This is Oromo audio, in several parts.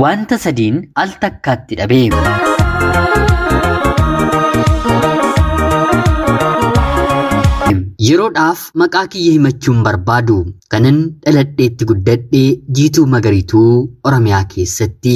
wanta sadiin al takkaatti dhabe. Yeroodhaaf maqaa kiyya himachuun barbaadu kanan dhaladheetti guddadhee Jiituu Magariituu Oromiyaa keessatti.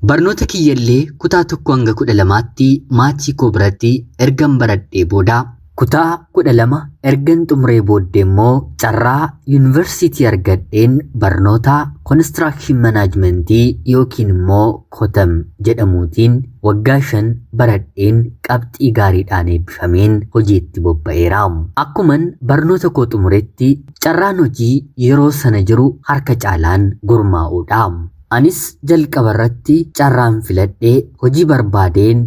Barnoota kiyyallee kutaa 1 hanga 12tti maatii koo biratti ergan baradhee booda kutaa 12 ergan xumuree booddee immoo carraa yuunivarsiitii argadheen barnoota Construction Management yookiin immoo KOTAM jedhamuutiin waggaa 5 baradheen qabxii gaariidhaan eebbifameen hojiitti bobba'eera. Akkuman barnoota koo xumuretti carraan hojii yeroo sana jiru harka caalaan gurmaa'uudha. Anis jalqaba irratti carraan filadhee hojii barbaadeen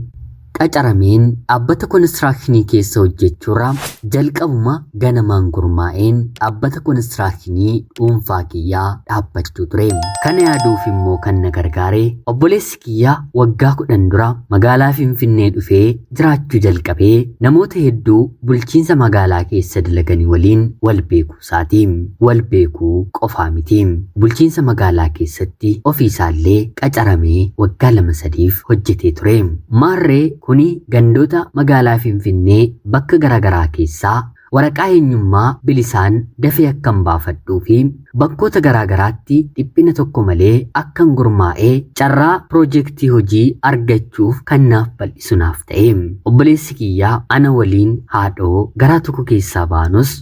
qacarameen dhaabbata konistiraakshanii keessa hojjechuurra jalqabuma ganamaan gurmaa'een dhaabbata konistiraakshanii dhuunfaa kiyyaa dhaabbachuu ture. Kana yaaduuf immoo kan na gargaare obboleessi kiyyaa waggaa 10 dura magaalaa Finfinnee dhufee jiraachuu jalqabee namoota hedduu bulchiinsa magaalaa keessa dalaganii waliin wal beekuu isaati. Wal beekuu qofaa miti. Bulchiinsa magaalaa keessatti ofiisaallee qacaramee waggaa 2-3 hojjetee ture. Maarree kuni gandoota magaalaa Finfinnee bakka garaagaraa keessaa waraqaa eenyummaa bilisaan dafee akkan baafadhuu fi bakkoota garaagaraatti dhiphina tokko malee akkan gurmaa'ee carraa piroojeektii hojii argachuuf kan naaf bal'isu naaf ta'e. Obboleessi kiyyaa ana waliin haadhoo garaa tokko keessaa baanus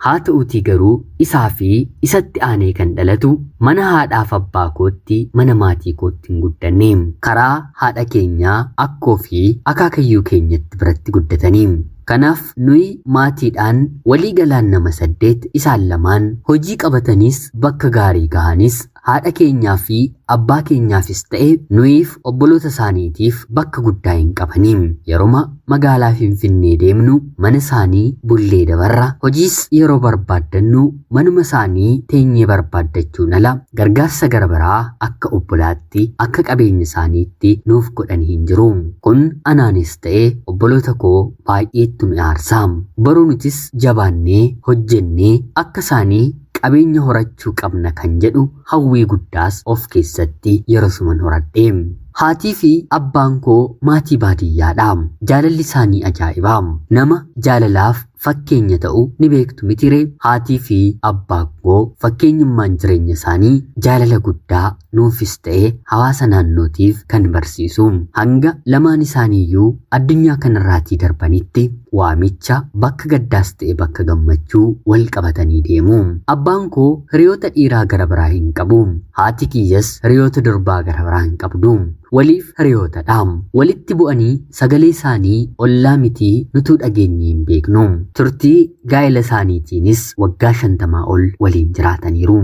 haa ta'uutii garuu isaa fi isatti aanee kan dhalatu mana haadhaaf abbaa kootti mana maatii kootti hin guddanne. Karaa haadha keenyaa akkoo fi akaakayyuu keenyatti biratti guddatanii. Kanaaf nuyi maatiidhaan walii galaan nama 8 isaan lamaan hojii qabataniis bakka gaarii gahanis haadha keenyaa fi abbaa keenyaafis ta'e nuyiif obboloota isaaniitiif bakka guddaa hin qabaniin. Yeroo magaalaa Finfinnee deemnu mana isaanii bullee dabarra. Hojiis yeroo barbaaddannu manuma isaanii teenyee barbaaddachuun ala gargaarsa garbaraa akka obbolaatti akka qabeenya isaaniitti nuuf godhan hin jiru. Kun anaanis ta'e obboloota koo baay'eetti nu aarsa. Baruu nutis jabaannee hojjennee akka isaanii qabeenya horachuu qabna kan jedhu hawwii guddaas of keessatti yeroo suman horadhe. Haatii fi abbaan koo maatii baadiyyaadha. Jaalalli isaanii ajaa'ibaa. Nama jaalalaaf fakkeenya ta'u ni beektu mitire. Haatii fi abbaan koo fakkeenyummaan jireenya isaanii jaalala guddaa nuufis ta'e hawaasa naannootiif kan barsiisu. Hanga lamaan isaaniiyyuu addunyaa kanarraatii darbanitti waamicha bakka gaddaas ta'e bakka gammachuu wal qabatanii deemu. Abbaan koo hiriyoota dhiiraa gara biraa hin qabu. Haati kiyyas hiriyoota durbaa gara biraa hin qabdu. Waliif hiriyootadha. Walitti bu'anii sagalee isaanii ollaa miti nutuu dhageenye hin beeknu. Turtii gaa'ela isaaniitiinis waggaa 50 ol waliin jiraataniiru.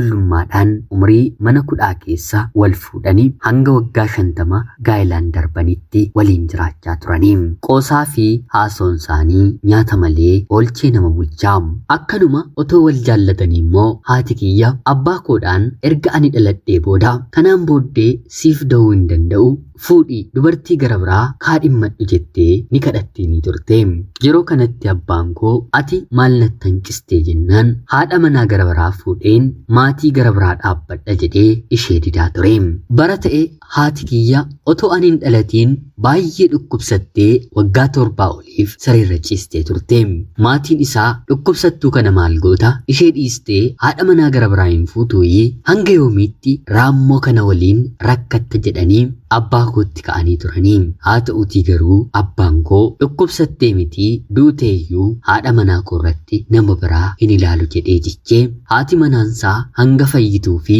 Ijoollummaadhaan umrii mana 10 keessa wal fuudhanii hanga waggaa 50 gaa'elaan darbanitti waliin jiraachaa turanii. Qoosaa fi haasoon isaanii nyaata malee oolchee nama bulchaa. Akkanuma otoo wal jaallatanii immoo haati kiyya abbaa koodhaan erga ani dhaladhee booda kanaan booddee siif da'uu hin danda'u fuudhii dubartii gara biraa kaadhimmadhu jettee ni kadhattee ni turte. Yeroo kanatti abbaan koo ati maal natti hanqistee jennaan haadha manaa gara biraa fuudheen maatii gara biraa dhaabbadha jedhee ishee didaa ture. Bara ta'e haati kiyya otoo ani hin dhalatiin baay'ee dhukkubsattee waggaa 7 oliif sareerra ciistee turte. Maatiin isaa dhukkubsattuu kana maal goota ishee dhiistee haadha manaa gara biraa hin fuutuuyii hanga yoomiitti raammoo kana waliin rakkatta jedhanii abbaa kootti ka'anii turanii. Haa ta'uutii garuu abbaan koo dhukkubsattee miti duuteeyyuu haadha manaa koo irratti nama biraa hin ilaalu jedhee jichee haati manaansaa hanga fayyituu fi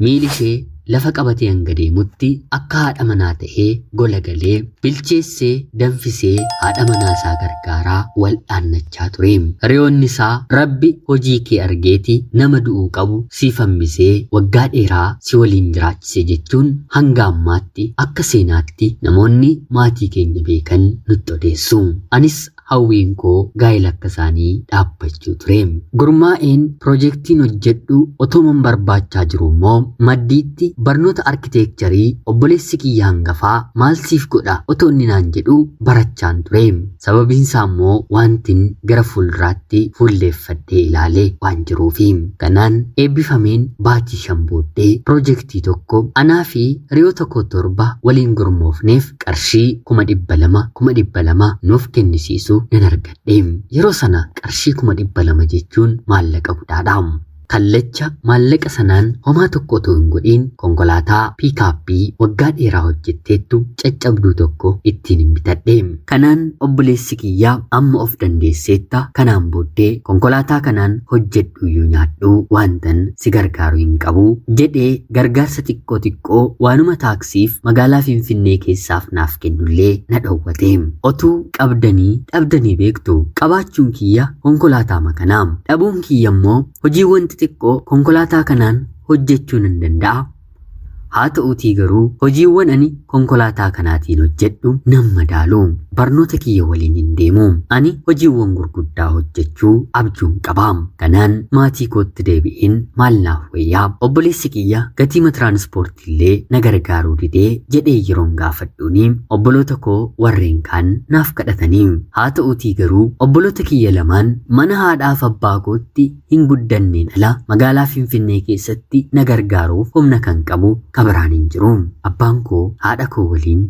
miili ishee lafa qabatee hanga deemutti akka haadha manaa ta'ee gola galee bilcheessee danfisee haadha manaasaa gargaaraa wal dhaannachaa ture. Hiriyoonni isaa rabbi hojii kee argeeti nama du'uu qabu siif hambisee waggaa dheeraa si waliin jiraachise jechuun hanga ammaatti akka seenaatti namoonni maatii keenya beekan nutti odeessu. Anis hawwiin koo gaa'ela akka isaanii dhaabbachuu ture. Gurmaa'een piroojeektiin hojjedhu otoo barbaachaa jiru immoo maddiitti barnoota arkitekcharii obboleessi kiyya hangafaa maal siif godha otoo inni naan jedhu barachaan ture. Sababiin isaa immoo wantin gara fuulduraatti fuulleeffadhee ilaalee waan jiruufi. Kanaan eebbifameen baatii 5 booddee piroojeektii tokko anaa fi hiriyoota koo 7 waliin gurmoofneef qarshii 200,000 nuuf kennisiisu nan argadhe. Yeroo sana qarshii 200,000 jechuun maallaqa guddaadha. Kallacha maallaqa sanaan homaa tokko otoo hin godhin konkolaataa piikaappii waggaa dheeraa hojjetteettu caccabduu tokko ittiin bitadhe. Kanaan obboleessi kiyyaa amma of dandeesseetta, kanaan booddee konkolaataa kanaan hojjedhu iyyuu nyaadhu wantan si gargaaru hin qabu jedhee gargaarsa xiqqoo waanuma taaksiif magaalaa Finfinnee keessaaf naaf kennullee na dhowwate. Otuu dhabdanii beektu qabaachuun kiyya konkolaataa makanaa, dhabuun kiyya immoo hojiiwwan xiqqoo konkolaataa kanaan hojjechuun hin danda'a. Haa ta'uutii garuu hojiiwwan ani konkolaataa kanaatiin hojjedhu nan madaalu. Barnoota kiyya waliin hin deemu. Ani hojiiwwan gurguddaa hojjechuu abjuun qaba. Kanaan maatii kootti deebi'een maal naaf wayyaa obboleessi kiyya gatii tiraanspoortiillee na gargaaruu didee jedhee yeroon gaafadhuuni obboloota koo warreen kaan naaf kadhatanii. Haa ta'uutii garuu obboloota kiyya lamaan mana haadhaaf abbaa kootti hin guddanneen ala magaalaa Finfinnee keessatti na gargaaruuf humna kan qabu biraan hin jiru. Abbaan koo haadha koo waliin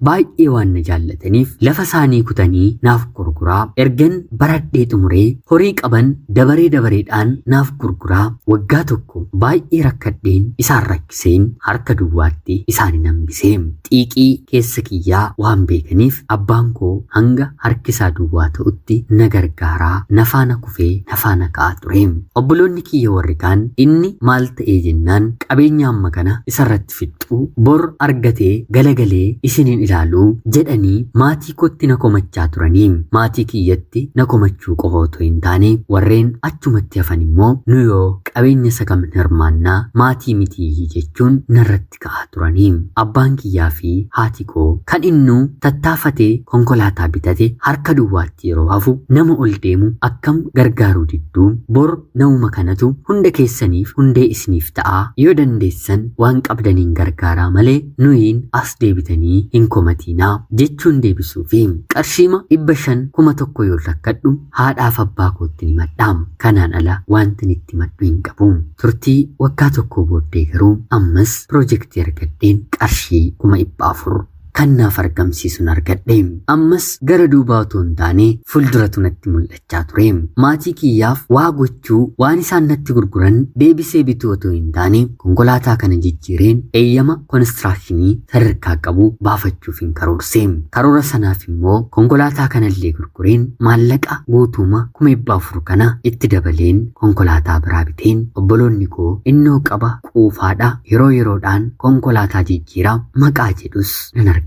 baay'ee waan na jaallataniif lafa isaanii kutanii naaf gurguraa. Ergan baradhee xumuree horii qaban dabareedhaan naaf gurguraa. Waggaa tokko baay'ee rakkadheen isaan rakkiseen harka duwwaatti isaan hambisee. Xiiqii keessa kiyyaa waan beekaniif abbaan koo hanga harkisaa duwwaa ta'utti na gargaaraa, nafaana kufee nafaana ka'aa ture. Obboloonni kiyya warri kaan inni maal ta'ee jennaan qabeenya amma kana isarratti fixxuu bor argatee galagalee isiniin ilaaluu jedhanii maatii kootti na komachaa turanii. Maatii kiyyatti na komachuu qofa otoo hin taane warreen achumatti hafan immoo nu yoo qabeenya isa kam hirmaannaa maatii mitii jechuun narratti ka'aa turanii. Abbaan kiyyaa fi haati koo kan innuu tattaafatee konkolaataa bitate harka duwwaatti yeroo hafu nama ol deemu akkam gargaaruu didduu bor namuma kanatu hunda keessaniif hundee isiniif ta'aa, yoo dandeessan waan qabdaniin gargaaraa malee nuyiin as deebitanii hin komatiinaa jechuun deebisuufi qarshiima 500,000 yoo rakkadhu haadhaaf abbaa kootti ni madhaam. Kanaan ala wanti itti maddu hin qabu. Turtii waggaa tokko booddee garuu ammas piroojeektii argadheen qarshii 400,000 kan naaf argamsiisuun argadhe. Ammas gara duubaa otoo hin taane fuulduratu natti mul'achaa ture. Maatii kiyyaaf waa gochuu waan isaan natti gurguran deebisee bituu otoo hin taane konkolaataa kana jijjiireen eeyyama konistiraakshinii sadarkaa qabu baafachuuf hin karoorse. Karoora sanaaf immoo konkolaataa kanallee gurgureen maallaqa guutuuma 400,000 kana itti dabaleen konkolaataa biraa biteen obboloonni koo innoo qaba quufaadha yeroo yeroodhaan konkolaataa jijjiiraa maqaa jedhus nan argadhe.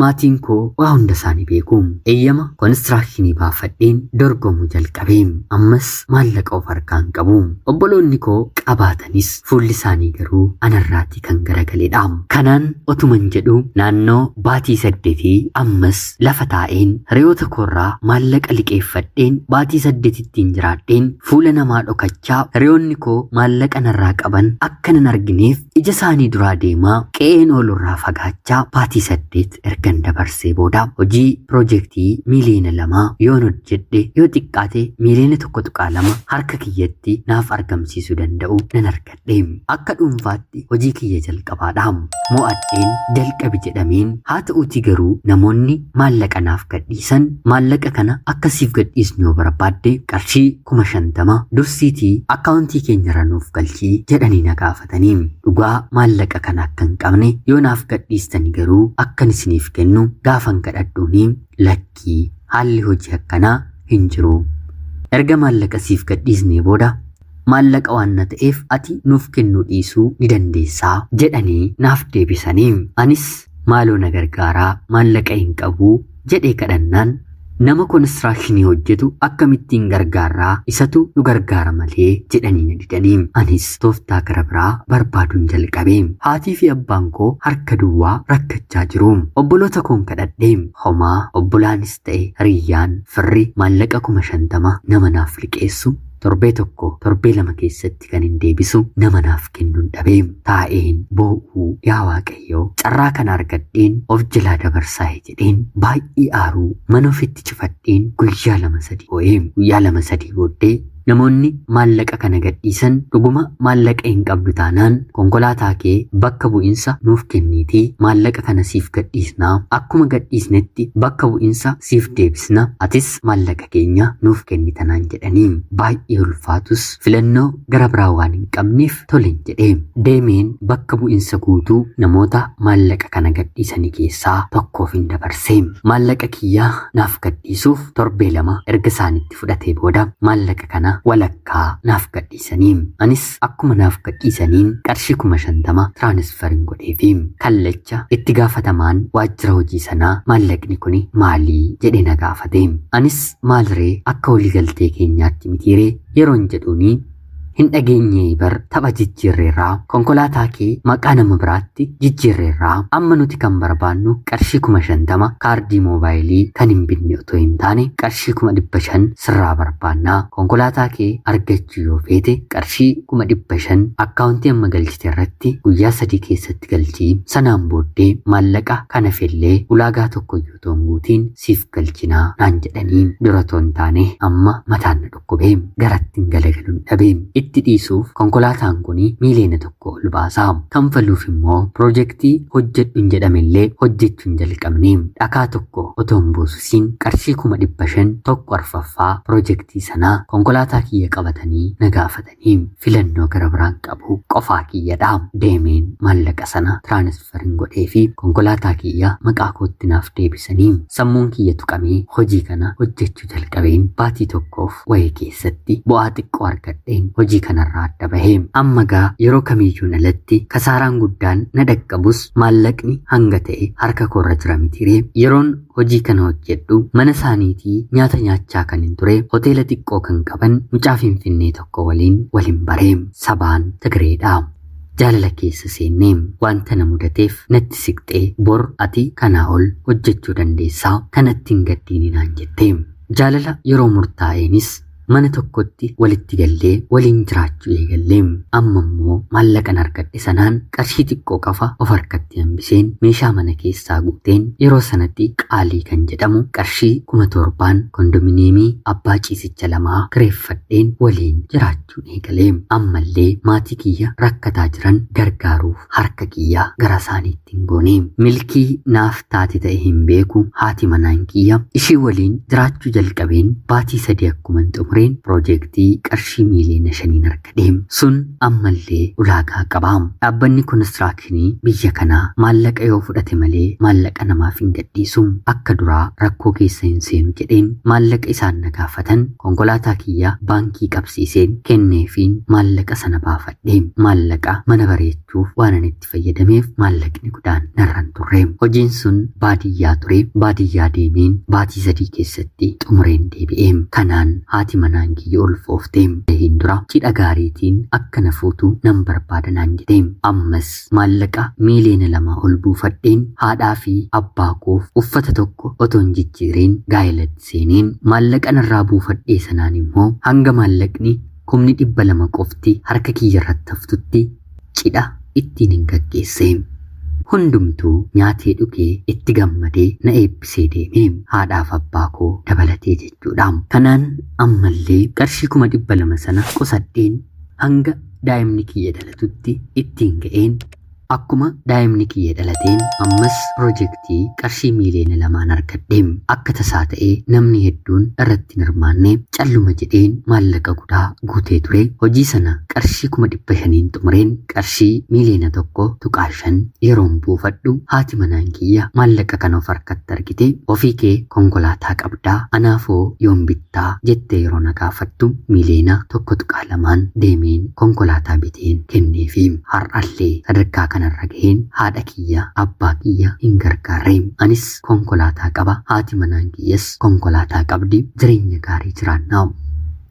Maatiin koo waa hunda isaanii beeku. Eeyyama konistiraakshinii baafadheen dorgomuu jalqabe. Ammas maallaqa of harkaan qabu. Obboloonni koo qabaatanis fuulli isaanii garuu anarraatti kan garagaledha. Kanaan otuman jedhu naannoo baatii 8 ammas lafa taa'een hiriyoota koorraa maallaqa liqeeffadheen baatii 8 ittiin jiraadheen fuula namaa dhokachaa hiriyoonni koo maallaqa narraa qaban akka nan argineef ija isaanii duraa deemaa qe'een oolurraa fagaachaa baatii 8 ergan dabarsee booda hojii piroojeektii miliyoona 2 yoon hojjedhe yoo xiqqaate miliyoona 1.2 harka kiyyatti naaf argamsiisuu danda'u nan argadhe. Akka dhuunfaatti hojii kiyya jalqabaadha. Mo'adheen jalqabi jedhameen haa ta'uutii garuu namoonni maallaqa naaf gadhiisan maallaqa kana akkasiif gadhiisnu yoo barbaadde qarshii 50,000 dursiitii akkaawuntii keenya nuuf galchii jedhanii na gaafatanii. Dhugaa maallaqa kana akka hin qabne yoo naaf gadhiistani garuu akkan isiniif kennu gaafan kadhadhuuni lakkii haalli hojii akkanaa hin jiru. Erga maallaqa siif gadhiisnee booda maallaqa waan na ta'eef ati nuuf kennuu dhiisuu ni dandeessaa jedhanii naaf deebisanii. Anis maaloo na gargaaraa maallaqa hin qabu jedhee kadhannaan nama konistirakshinii hojjetu akkamittiin gargaarraa isatu nu gargaara malee jedhanii na didanii anis tooftaa gara biraa barbaaduun jalqabe. Haatii fi abbaan koo harka duwwaa rakkachaa jiru. Obboloota koon kadhadhee homaa obbolaanis ta'e hiriyyaan firri maallaqa 50,000 nama naaf liqeessu torbee lama keessatti kan hin deebisu nama naaf kennuun dhabee taa'een boo'uu yaa Waaqayyoo carraa kana argadheen of jalaa dabarsaa jedheen baay'ee aaruu mana ofitti cufadheen guyyaa 2 booddee namoonni maallaqa kana gadhiisan dhuguma maallaqa hin qabdu taanaan konkolaataa kee bakka bu'insa nuuf kenniitii maallaqa kana siif gadhiisnaa akkuma gadhiisnetti bakka bu'insa siif deebisna atis maallaqa keenya nuuf kennitanaan jedhanii baay'ee ulfaatus filannoo gara biraa waan hin qabneef tolen jedhee deemeen bakka bu'insa guutuu namoota maallaqa kana gadhiisanii keessaa tokkoof hin dabarsee maallaqa kiyyaa naaf gadhiisuuf torbee 2 erga isaanitti fudhatee booda maallaqa kana walakkaa naaf gadhiisanii anis akkuma naaf gadhiisaniin qarshii 50,000 tiraanisfariin godheefi kallacha itti gaafatamaan waajjira hojii sanaa maallaqni kuni maalii jedhee na gaafate anis maaliree akka waliigaltee keenyaatti mitiiree yeroon jedhuuni hin dhageenye bar tapha jijjiirreerraa konkolaataa kee maqaa nama biraatti jijjiirreerraa amma nuti kan barbaannu qarshii 50,000 kaardii moobaayilii kan hin binne otoo hin taane qarshii 500 sirraa barbaannaa konkolaataa kee argachuu yoo feete qarshii 500 akkaawuntii amma galchite irratti guyyaa 3 keessatti galchii sanaan booddee maallaqa kana fillee ulaagaa tokko yoo guutiin siif galchinaa naan jedhanii dura toon taane amma mataan na dhukkubee garattiin galagaluun dhabee itti dhiisuuf konkolaataan kuni miiliyoona 1 ol baasaa kanfaluuf immoo piroojeektii hojjedhuun jedhamellee hojjechuun jalqabne dhakaa tokko otoon buususiin qarshii 500 tokko arfaffaa piroojeektii sanaa konkolaataa kiyya qabatanii na gaafatanii filannoo gara biraan qabu qofaa kiyyadha deemeen maallaqa sana tiraanisfariin godhee fi konkolaataa kiyya maqaa kootti naaf deebisanii sammuun kiyya tuqamee hojii kana hojjechuu jalqabeen baatii tokkoof wayii keessatti bu'aa xiqqoo argadheen hojii kanarraa adda bahee amma gaa yeroo kamiyyuun alatti kasaaraan guddaan na dhaqqabus maallaqni hanga ta'e harka koorra jira mitiiree yeroon hojii kana hojjedhu mana isaaniitii nyaata nyaachaa kan hin ture hoteela xiqqoo kan qaban mucaa Finfinnee tokko waliin baree sabaan Tigireedha. Jaalala keessa seennee wanta na mudateef natti siqxee bor ati kanaa ol hojjechuu dandeessaa kanatti hin gaddiini naan jettee jaalala yeroo murtaa'eenis mana tokkotti walitti gallee waliin jiraachuu eegallee amma immoo maallaqan argadhe sanaan qarshii xiqqoo qofa of harkatti hambiseen meeshaa mana keessaa guuteen yeroo sanatti qaalii kan jedhamu qarshii 7,000 kondominiyeemii abbaa ciisicha 2 kireeffadheen waliin jiraachuun eegalee ammallee maatii kiyya rakkataa jiran gargaaruuf harka kiyya gara isaaniitti hin goone milkii naaf taate ta'e hin beeku haati manaan kiyya ishii waliin jiraachuu jalqabeen baatii 3 akkuma xumureen piroojeektii qarshii miiliyoona 5 argadhe sun ammallee ulaagaa qaba dhaabbanni konistirakshinii biyya kanaa maallaqa yoo fudhate malee maallaqa namaaf hin gadhiisu akka duraa rakkoo keessa hin seenu jedheen maallaqa isaan na gaafatan konkolaataa kiyya baankii qabsiiseen kenneefiin maallaqa sana baafadhe maallaqa mana bareechuuf waan ani itti fayyadameef maallaqni guddaan narraan turre hojiin sun baadiyyaa ture baadiyyaa deemeen baatii 3 keessatti xumureen deebi'e kanaan haati manaan kiyya ulfooftee hin dura cidha gaariitiin akka na fuutu nan barbaadanaan jedhee ammas maallaqa miiliyoona 2 ol buufadheen haadhaa fi abbaa koof uffata tokko otoon jijjiireen gaa'elatti seeneen maallaqa narraa buufadhee sanaan immoo hanga maallaqni 200 qofti harka kiyya irratti haftutti cidha ittiin hin gaggeesse. Hundumtuu nyaatee dhugee itti gammadee na eebbisee deemee haadhaaf abbaa koo dabalatee jechuudha. Kanaan ammallee qarshii 200 sana qusadheen hanga daa'imni kiyya dhalatutti ittiin ga'een akkuma daa'imni kiyya dhalateen ammas piroojeektii qarshii miiliyoona 2 argadheem akka tasaa ta'ee namni hedduun irratti hirmaanne calluma jedheen maallaqa guddaa guutee ture hojii sana qarshii 500 xumureen qarshii miiliyoona 1.5 yeroon buufadhu haati manaan kiyya maallaqa kana of harkatti argite ofii kee konkolaataa qabdaa anaafoo yoom bittaa jettee yeroo na gaafattu miiliyoona 1.2 deemeen konkolaataa biteen kenneefi har'allee sadarkaa kana kanarra gaheen haadha kiyya abbaa kiyya hin gargaarreem. Anis konkolaataa qaba, haati manaan kiyyas konkolaataa qabdi, jireenya gaarii jiraannaa.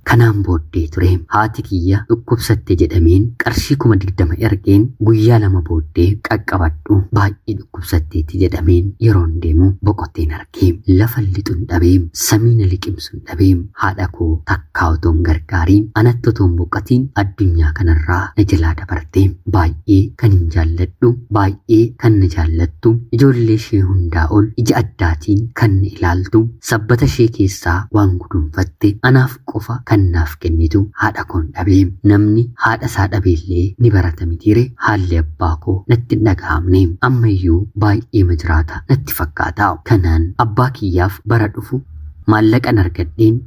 Kanaan booddee ture haati kiyya dhukkubsatte jedhameen qarshii 20 ergeen guyyaa 2 booddee qaqqabadhu baay'ee dhukkubsatteetti jedhameen yeroon deemu boqoteen argee lafa lixuun dhabeem samiina liqimsuun dhabeem haadha koo takkaa otoon gargaariin anatti otoon boqotiin addunyaa kanarraa na jalaa dabartee baay'ee kan hin jaalladhu baay'ee kan na jaallattu ijoollee ishee hundaa ol ija addaatiin kan na ilaaltu sabbata ishee keessaa waan gudunfatte anaaf qofa kan naaf kennitu haadha koon dhabeem. Namni haadha isaa dhabeellee ni barata mitiire haalli abbaa koo natti hin dhaga'amne ammayyuu baay'ee majiraata natti fakkaata. Kanaan abbaa kiyyaaf bara dhufu maallaqan argadheen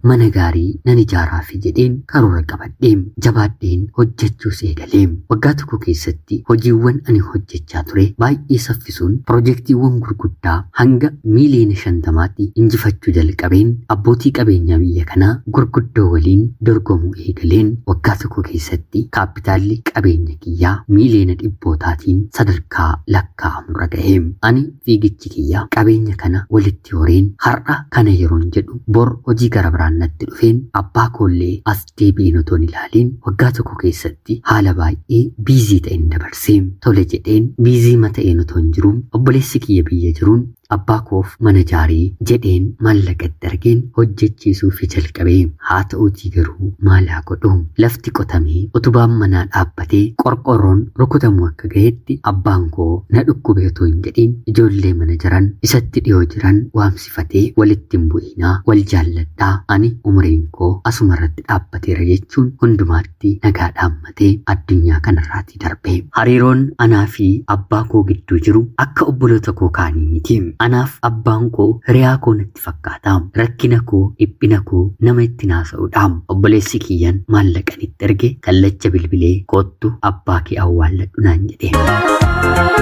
mana gaarii nan ijaaraafi jedheen karoora qabadheem jabaadheen hojjechuus eegaleem. Waggaa tokko keessatti hojiiwwan ani hojjechaa ture baay'ee saffisuun piroojeektiiwwan gurguddaa hanga miiliyoona 50tti injifachuu jalqabeen abbootii qabeenyaa biyya kanaa gurguddoo waliin dorgomuu eegaleen waggaa tokko keessatti kaapitaalli qabeenya kiyyaa miiliyoona 100tiin sadarkaa lakkaa'amurra ga'eem. Ani fiigichi kiyyaa qabeenya kana walitti horeen har'a kana yeroon jedhu bor hojii gara biraan natti dhufeen abbaa koollee as deebiin otoon ilaaliin waggaa tokko keessatti haala baay'ee biizii ta'een dabarseem. Tole jedheen biizii mata'een otoon jiruun obboleessi kiyya biyya jiruun abbaa koof mana jaarii jedheen maallaqatti argeen hojjechiisuufi jalqabee. Haa ta'uutii garuu maal haa godhu lafti qotamee utubaan manaa dhaabbatee qorqorroon rukutamu akka gahetti abbaan koo na dhukkube otoo hin jedhiin ijoollee mana jiran isatti dhiyoo jiran waamsifatee walitti hin bu'inaa wal jaalladhaa ani umriin koo asumarratti dhaabbateera jechuun hundumaatti nagaa dhaammatee addunyaa kanarraatti darbee. Hariiroon anaa fi abbaa koo gidduu jiru akka obboloota koo kaanii miti. Anaaf abbaan koo hiriyaa koo natti fakkaata. Rakkina koo dhiphina koo nama itti naasa'uudha. Obboleessi kiyyan maallaqan itti erge kallacha bilbilee koottu abbaa kee awwaalladhu naan jedhe.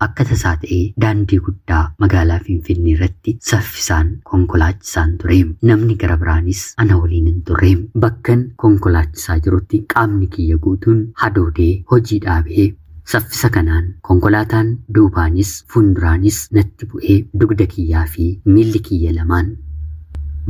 Akka tasaa ta'ee daandii guddaa magaalaa Finfinnee irratti saffisaan konkolaachisaan tureem. Namni gara biraanis ana waliin hin turreem. Bakkan konkolaachisaa jirutti qaamni kiyya guutuun hadoodee hojii dhaabee saffisa kanaan konkolaataan duubaanis fuulduraanis natti bu'ee dugda kiyyaa fi miilli kiyya lamaan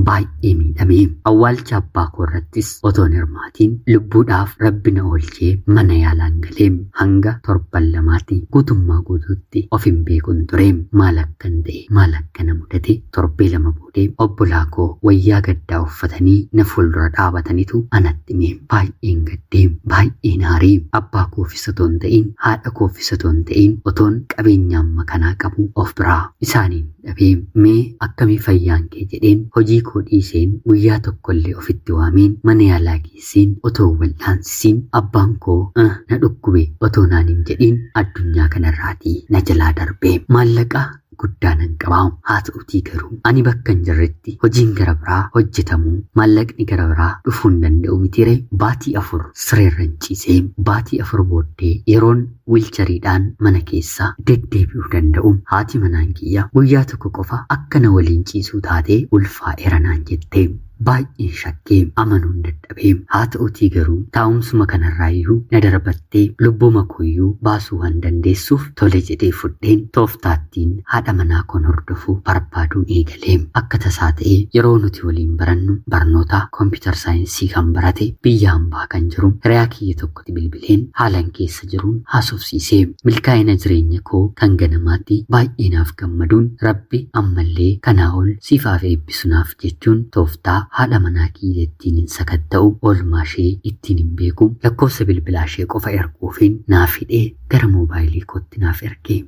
baay'ee miidhamee. Awwaalcha abbaa koo irrattis otoon hirmaatiin lubbuudhaaf rabbi na oolchee mana yaalaan galeem. Hanga torban lamaatti guutummaa guutuutti of hin beekun tureem. Maal akkan ta'e maal akka na mudate torbee 2 boodee obbolaa koo wayyaa gaddaa uffatanii na fuuldura dhaabatanitu anatti himee baay'een gaddeem baay'een aareem. Abbaa koofis otoon ta'in haadha koofis otoon ta'in otoon qabeenya amma kanaa qabu of biraa isaaniin dhabeem. Mee akkamii fayyaan kee jedheen hojii koo dhiiseen guyyaa tokkollee ofitti waameen mana yaalaa geesseen otoo wal'aansisiin abbaan koo na dhukkube otoo naan hin jedhiin addunyaa kanarraatii na jalaa darbee. Maallaqa guddaa nan qabaa. Haa ta'uutii garuu ani bakka hin jirretti hojiin gara biraa hojjetamuu maallaqni gara biraa dhufuu hin danda'u mitiire. Baatii 4 sireerra hin ciisee baatii 4 booddee yeroon wiilchariidhaan mana keessaa deddeebi'uu danda'u haati manaan kiyya guyyaa tokko qofa akka na waliin ciisuu taatee ulfaa'eera naan jettee. Baay'een shakkee amanuun dadhabee. Haa ta'uutii garuu taa'umsuma kanarraayyuu na darbattee lubbuma kooyyuu baasuu waan dandeessuuf tole jedhee fudheen tooftaattiin haadha manaa koon hordofuu barbaaduun eegalee. Akka tasaa ta'ee yeroo nuti waliin barannu barnoota kompiitar saayinsii kan barate biyya hambaa kan jiru hiriyaa kiyya tokkotti bilbileen haalan keessa jiruun haasofsiisee. Milkaa'ina jireenya koo kan ganamaatti baay'ee naaf gammaduun rabbi ammallee kanaa ol siifaaf eebbisunaaf jechuun tooftaa haadha manaa kiyya ittiin hin sakatta'u oolmaa ishee ittiin hin beeku lakkoofsa bilbilaa ishee qofa erguufiin naaf hidhee gara moobaayilii kootti naaf ergee.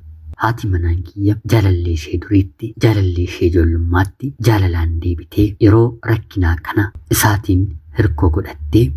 Haati manaan kiyya jaalallee ishee duriitti jaalallee ishee ijoollummaatti jaalalaan deebitee yeroo rakkinaa kana isaatiin hirkoo godhattee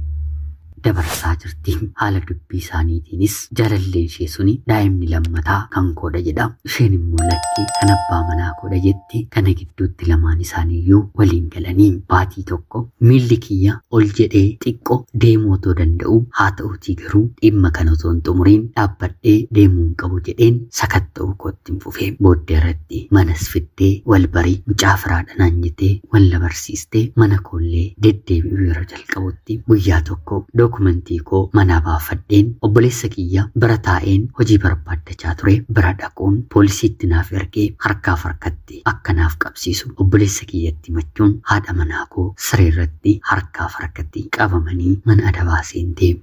dabarsaa jirti. Haala dubbii isaaniitiinis jaalalleen ishee suni daa'imni lammataa kan koodha jedha. Isheen immoo lakkii kan abbaa manaa koodha jetti. Kana gidduutti lamaan isaaniiyyuu waliin galanii baatii tokko miilli kiyya ol jedhee xiqqoo deemuu otoo danda'u haa ta'uutii garuu dhimma kana otoo hin xumuriin dhaabbadhee deemuu hin qabu jedheen sakatta'uu kootti hin fufee. Booddee irratti manas fiddee wal barii mucaa firaadha naan jettee wal barsiistee mana koollee deddeebi'uu yeroo jalqabutti guyyaa tokko dookumentii koo manaa baafadheen obboleessa kiyya bira taa'een hojii barbaaddachaa ture bira dhaquun poolisiitti naaf ergee harkaaf harkatti akka naaf qabsiisu obboleessa kiyyatti machuun haadha manaa koo sireerratti harkaaf harkatti qabamanii mana adabaa seentee.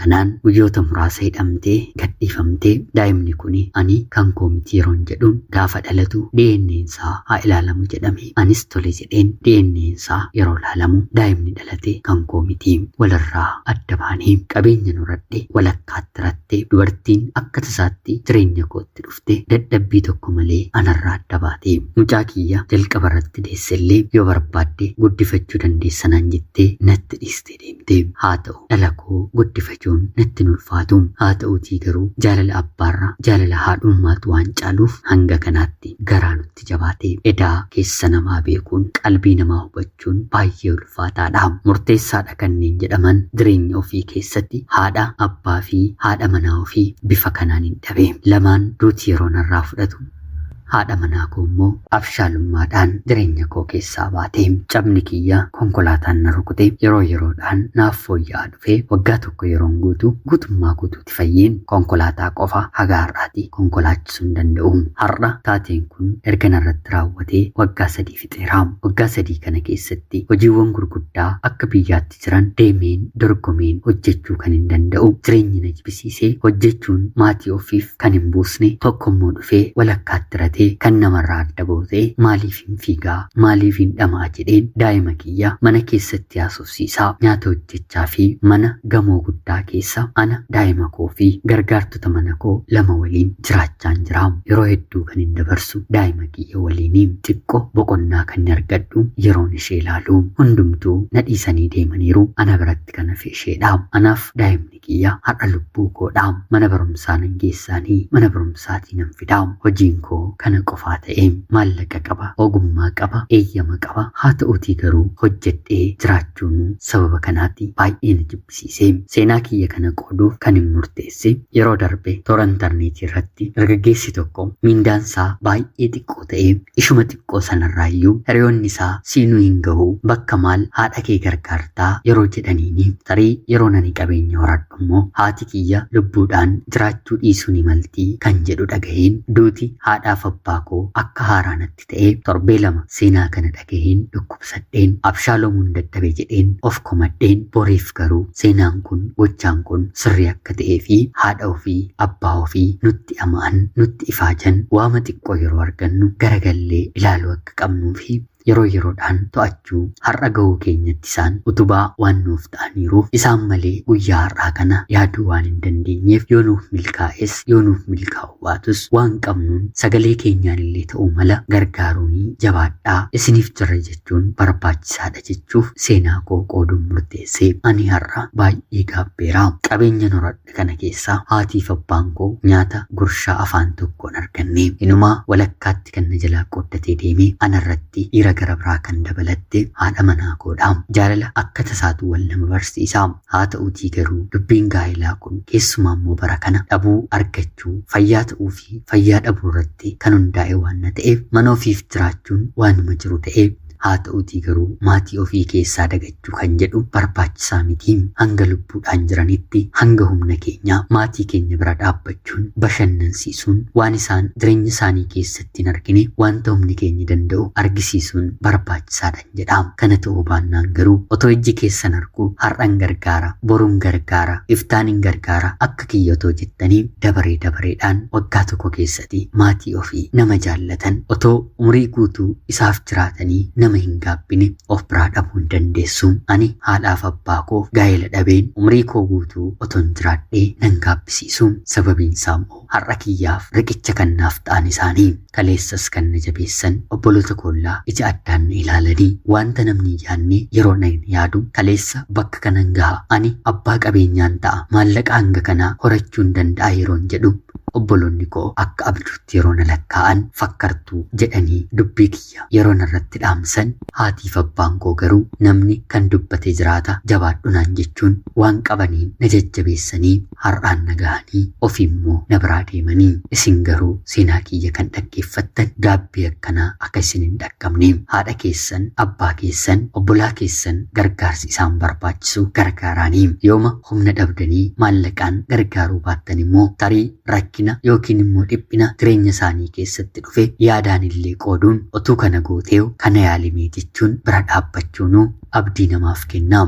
Kanaan guyyoota muraasa hidhamtee gadhiifamtee daa'imni kuni ani kan koo miti yeroon jedhuun gaafa dhalatu DNA'nsaa haa ilaalamu jedhame. Anis tole jedheen DNA'nsaa yeroo ilaalamu daa'imni dhalate kan koo miti. Walirraa adda baanee qabeenya nuradhe walakkaatti rattee dubartiin akka tasaatti jireenya kootti dhufte dadhabbii tokko malee anarraa adda baate. Mucaa kiyya jalqaba irratti deessellee yoo barbaadde guddifachuu dandeessanaan jettee natti dhiistee deemte. Haa ta'u dhala koo guddifachuu natti ulfaatu. Haa ta'uutii garuu jaalala abbaarraa jaalala haadhummaatu waan caaluuf hanga kanaatti garaa nutti jabaate. Edaa keessa namaa beekuun qalbii namaa hubachuun baay'ee ulfaataadha. Murteessaadha kanneen jedhaman jireenya ofii keessatti haadha abbaa fi haadha manaa ofii bifa kanaan hin dhabe. Lamaan duuti yeroo narraa fudhatu. Haadha manaa koo immoo abshaalummaadhaan jireenya koo keessaa baate. Cabni kiyya konkolaataan na rukute yeroo yeroodhaan naaf fooyya'aa dhufe waggaa tokko yeroon guutummaa guutuutti fayyeen konkolaataa qofa haga har'aatti konkolaachisuu hin danda'u. Har'a taateen kun erga narratti raawwatee waggaa 3 fixeera. Waggaa 3 kana keessatti hojiiwwan gurguddaa akka biyyaatti jiran deemeen dorgomeen hojjechuu kan hin danda'u. Jireenyi na jibisiisee hojjechuun maatii ofiif kan hin buusne tokkommoo dhufee walakkaatti rate. Kan namarraa adda baatee maaliif hin fiigaa maaliif hin dhamaa jedheen daa'ima kiyya mana keessatti haasofsiisaa nyaata hojjechaa fi mana gamoo guddaa keessa ana daa'ima koo fi gargaartota mana koo 2 waliin jiraachaan jira. Yeroo hedduu kan hin dabarsu daa'ima kiyya waliin xiqqoo boqonnaa kan argadhu yeroon ishee ilaalu. Hundumtuu na dhiisanii deemaniiru ana biratti kan hafe isheedha. Anaaf daa'imni kiyya har'a lubbuu koodha. Mana barumsaa nan geessaanii mana barumsaatii nan fidaa. Hojiin koo kana qofaa ta'ee maallaqa qaba, ogummaa qaba, eeyyama qaba. Haa ta'uutii garuu hojjedhee jiraachuun sababa kanaatti baay'ee na jibbisiise. Seenaa kiyya kana qooduuf kan hin murteesse yeroo darbe toora intarneetii irratti dargaggeessi tokko miindaansaa baay'ee xiqqoo ta'ee ishuma xiqqoo sanarraayyuu hiriyoonni isaa siinuu hin gahu bakka maal haadha kee gargaartaa yeroo jedhaniini tarii yeroo nani qabeenya horadhu immoo haati kiyya lubbuudhaan jiraachuu dhiisuu ni maltii kan jedhu dhagaheen duuti haadhaaf abbaa koo akka haaraa natti ta'ee torbee 2 seenaa kana dhagaheen dhukkubsadheen abshaalomuun dadhabe jedheen of komadheen boriif garuu seenaan kun gochaan kun sirrii akka ta'ee fi haadha ofii abbaa ofii nutti ama'an nutti ifaajan waama xiqqoo yeroo argannu garagallee ilaaluu akka qabnuu fi yeroo yeroodhaan to'achuu har'a gahuu keenyatti isaan utubaa waan nuuf ta'aniiruuf isaan malee guyyaa har'aa kana yaaduu waan hin dandeenyeef yoo nuuf milkaa'es yoo nuuf milkaa'uu baatus waan qabnuun sagalee keenyaan illee ta'uu mala gargaaruunii jabaadhaa isiniif jirra jechuun barbaachisaadha jechuuf seenaa koo qooduun murteessee ani har'a baay'ee gaabbeera. Qabeenya horadhe kana keessaa haatiif abbaan koo nyaata gurshaa afaan tokkoon arganne inumaa walakkaatti kan na jalaa qooddatee deeme anarratti dhiira gara biraa kan dabalatte haadha manaa koodha. Jaalala akka tasaatu wal nama barsiisa. Haa ta'uutii garuu dubbiin gaa'elaa kun keessumaa immoo bara kana dhabuu argachuu fayyaa ta'uu fi fayyaa dhabuu irratti kan hundaa'e waan na ta'eef mana ofiif jiraachuun waanuma jiru ta'eef haa ta'uutii garuu maatii ofii keessaa dagachuu kan jedhu barbaachisaa miti. Hanga lubbuudhaan jiranitti hanga humna keenya maatii keenya bira dhaabbachuun bashannansiisuun waan isaan jireenya isaanii keessatti hin argine wanta humni keenya danda'u argisiisuun barbaachisaadha jedha. Kana ta'uu baannaan garuu otoo ijji keessan argu har'an gargaara boruun gargaara iftaan hin gargaara akka kiyyotoo jettanii dabareedhaan waggaa tokko keessatti maatii ofii nama jaallatan otoo umurii guutuu isaaf jiraatanii nama hin gaabbine of biraa dhabuu hin dandeessu. Ani haadhaaf abbaa koof gaa'ela dhabeen umurii koo guutuu otoon jiraadhee nan gaabbisiisu. Sababiin isaa immoo har'a kiyyaaf riqicha kan naaf ta'an isaanii kaleessas kan na jabeessan obboloota koollaa ija addaan na ilaalanii wanta namni yaadne yeroo na yaadu kaleessa bakka kanan gaha ani abbaa qabeenyaan ta'a maallaqa hanga kanaa horachuu hin danda'a yeroon jedhu obboloonni koo akka abjuutti yeroo na lakkaa'an fakkartuu jedhanii dubbii kiyya yeroo narratti dhaamsan haatiif abbaan koo garuu namni kan dubbate jiraata jabaadhu naan jechuun waan qabaniin na jajjabeessanii har'aan na gahanii ofiimmoo na biraa deemanii isin garuu seenaa kiyya kan dhaggeeffattan gaabbii akkanaa akka isin hin dhaqqabne haadha keessan abbaa keessan obbolaa keessan gargaarsi isaan barbaachisu gargaaraanii yooma humna dhabdanii maallaqaan gargaaruu baattan immoo tarii rakkina yookiin immoo dhiphina jireenya isaanii keessatti dhufe yaadaan illee qooduun otuu kana gooteew kana yaalimee jechuun bira dhaabbachuunuu abdii namaaf kennaa.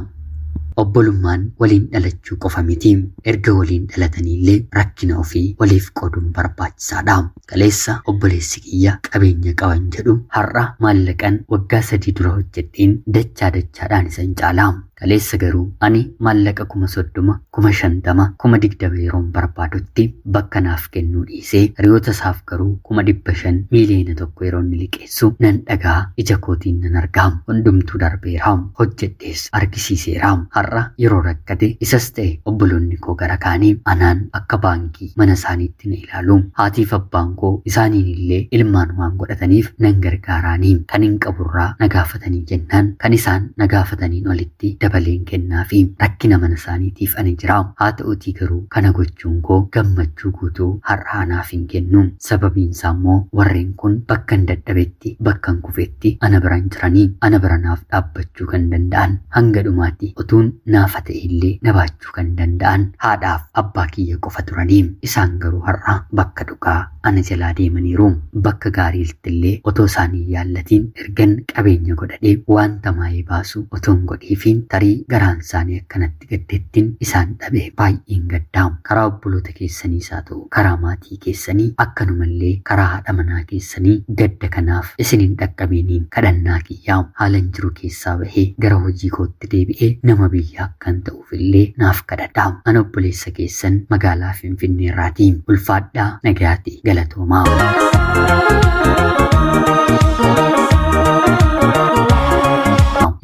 Obbolummaan waliin dhalachuu qofa miti. Erga waliin dhalataniillee rakkina ofii waliif qooduun barbaachisaadha. Kaleessa obboleessi kiyya qabeenya qaban jedhu har'a maallaqaan waggaa 3 dura hojjedheen dachaadhaan isan caalaa. Kaleessa garuu ani maallaqa 30,000, 50,000, 20,000 yeroon barbaadutti bakka naaf kennuu dhiisee hiriyoota isaaf garuu 500,000 miiliyoona 1 yeroo inni liqeessu nan dhagaa ija kootiin nan argaa. Hundumtuu darbeera. Hojjedhees argisiiseera. Har'a yeroo rakkate isas ta'e obboloonni koo gara kaanii anaan akka baankii mana isaaniitti na ilaalu. Haatiif abbaan koo isaaniin illee ilmaan waan godhataniif nan gargaaraanii kan hin qaburraa na gaafatanii jennaan kan isaan na gaafataniin olitti dabaleen kennaa fi rakkina mana isaaniitiif ani jira. Haa ta'uutii garuu kana gochuun koo gammachuu guutuu har'a anaaf hin kennu. Sababiin isaa immoo warreen kun bakka hin dadhabetti bakka hin kufetti ana biraan jiranii ana bira naaf dhaabbachuu kan danda'an hanga dhumaatti utuun naafa ta'e illee na baachuu kan danda'an haadhaaf abbaa kiyya qofa turanii. Isaan garuu har'a bakka dhugaa ana jalaa deemaniiru. Bakka gaariitti illee otoo isaanii yaallatiin ergan qabeenya godhadhee wanta maayee baasu otoon godhiifiin tarii garaan isaanii akkanatti gaddettiin isaan dhabe baay'een gaddaa. Karaa obboloota keessaniis haa ta'u karaa maatii keessanii akkanumallee karaa haadha manaa keessanii gadda kanaaf isin hin dhaqqabeeniin kadhannaa kiyyaa haalan jiru keessaa bahee gara hojii kootti deebi'ee nama biyya akkan ta'uuf illee naaf kadhadhaa. Ana obboleessa keessan magaalaa Finfinnee irraatii ulfaadhaa nagayaati galatoomaa.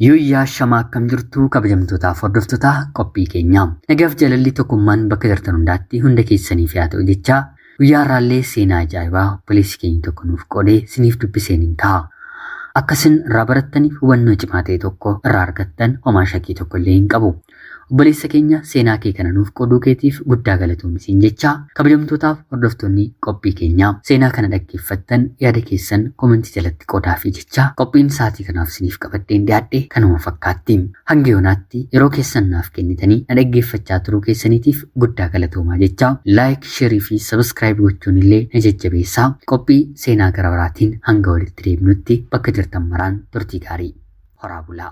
Yuyyaa shamaa akkam jirtu kabajamtootaaf hordoftoota qophii keenya. Nagaaf jalalli tokkummaan bakka jirtan hundaatti hunda keessaniif yaa ta'u jecha guyyaa irraallee seenaa ajaa'ibaa obboleessi keenya tokko nuuf qoodee siniif dubbiseen hin ta'a. Akkasin irraa barattaniif hubannoo cimaa ta'e tokko irraa argattan homaa shakkii tokko illee hin qabu. Obboleessa keenya seenaa kee kana nuuf qooduu keetiif guddaa galatoomisiin jecha kabajamtootaaf hordoftoonni qophii keenyaa seenaa kana dhaggeeffattan yaada keessan komentii jalatti qoodaa fi jecha qophiin sa'aatii kanaaf siniif qabadheen dhiyaadhe kanuma fakkaatti. Hanga yoonaatti yeroo keessan naaf kennitanii na dhaggeeffachaa turuu keessaniitiif guddaa galatoomaa jecha laayik, sheerii fi sabiskiraayib gochuun illee na jajjabeessaa. Qophii seenaa gara biraatiin hanga walitti deebinutti bakka jirtan maraan turtii gaarii horaa bulaa.